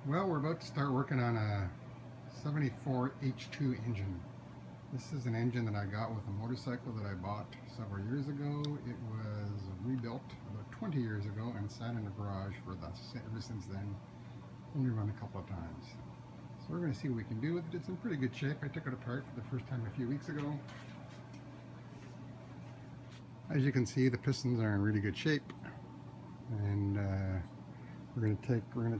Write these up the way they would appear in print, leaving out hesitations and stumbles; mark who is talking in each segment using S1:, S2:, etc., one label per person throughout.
S1: Well, we're about to start working on a 74 H2 engine. This is an engine that I got with a motorcycle that I bought several years ago. It was rebuilt about 20 years ago and sat in the garage ever since then. Only run a couple of times. So we're going to see what we can do with it. It's in pretty good shape. I took it apart for the first time a few weeks ago. As you can see, the pistons are in really good shape, and we're going to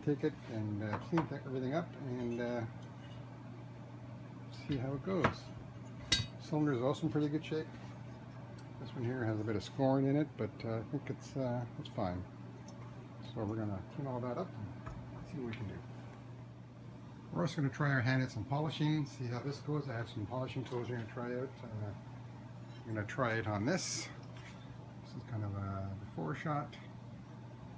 S1: take it and clean everything up and see how it goes. Cylinder is also in pretty good shape. This one here has a bit of scoring in it, but I think it's fine. So we're going to clean all that up and see what we can do. We're also going to try our hand at some polishing, see how this goes. I have some polishing tools we're going to try out. I'm going to try it on this. This is kind of a before shot.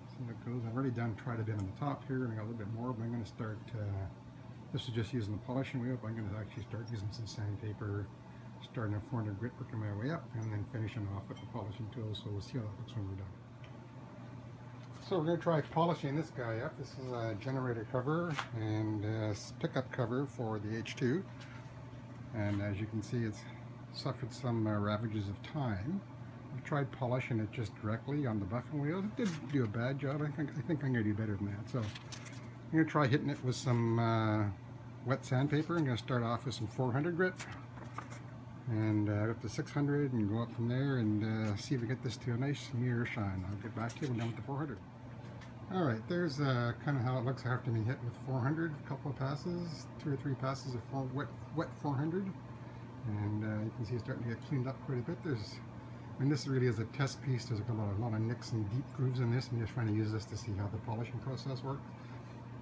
S1: See how it goes. I've already tried it in on the top here, and I got a little bit more, but I'm going to start, this is just using the polishing wheel, but I'm going to actually start using some sandpaper, starting at 400 grit, working my way up, and then finishing off with the polishing tool. So we'll see how that looks when we're done. So we're going to try polishing this guy up. This is a generator cover and a pickup cover for the H2. And as you can see, it's suffered some ravages of time. I've tried polishing it just directly on the buffing wheels. It didn't do a bad job. I think I'm going to do better than that. So I'm going to try hitting it with some wet sandpaper. I'm going to start off with some 400 grit and up to 600 and go up from there and see if we get this to a nice mirror shine. I'll get back to you when I'm done with the 400. Alright, there's kind of how it looks after me hit with 400, a couple of passes, 2 or 3 passes of wet 400, and you can see it's starting to get cleaned up quite a bit. This really is a test piece. There's a lot of nicks and deep grooves in this. I'm just trying to use this to see how the polishing process works.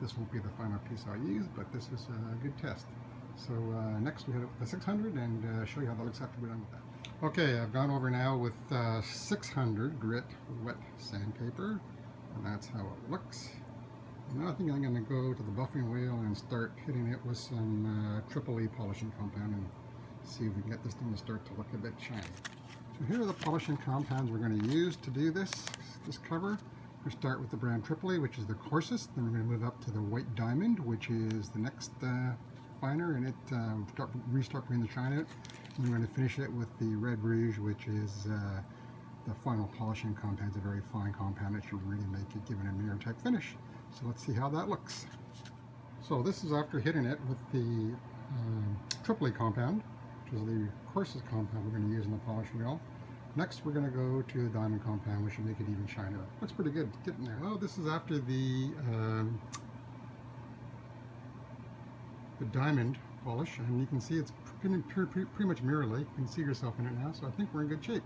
S1: This won't be the final piece I'll use, but this is a good test. So next we hit it with the 600 and show you how that looks after we're done with that. Okay, I've gone over now with 600 grit wet sandpaper, and that's how it looks. Now I think I'm going to go to the buffing wheel and start hitting it with some triple E polishing compound and see if we can get this thing to start to look a bit shiny. So here are the polishing compounds we're going to use to do this cover. We start with the brand Triple E, which is the coarsest. Then we're going to move up to the white diamond, which is the next finer, and it restart bringing the shine out. And we're going to finish it with the red rouge, which is the final polishing compound. It's a very fine compound. It should really make it, give it a mirror type finish. So let's see how that looks. So this is after hitting it with the Triple E compound, which is the coarsest compound we're going to use in the polishing wheel. Next we're going to go to the diamond compound, which should make it even shinier. Looks pretty good, getting there. Oh, this is after the diamond polish, and you can see it's pretty much mirror-like. You can see yourself in it now, so I think we're in good shape.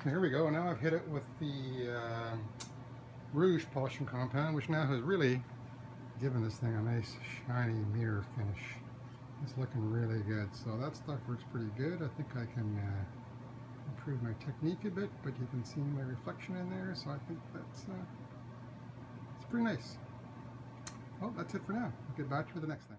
S1: So here we go. Now I've hit it with the rouge polishing compound, which now has really given this thing a nice shiny mirror finish. It's looking really good. So that stuff works pretty good. I think I can improve my technique a bit, but you can see my reflection in there, so I think that's it's pretty nice. Well, that's it for now. I'll get back to you for the next thing.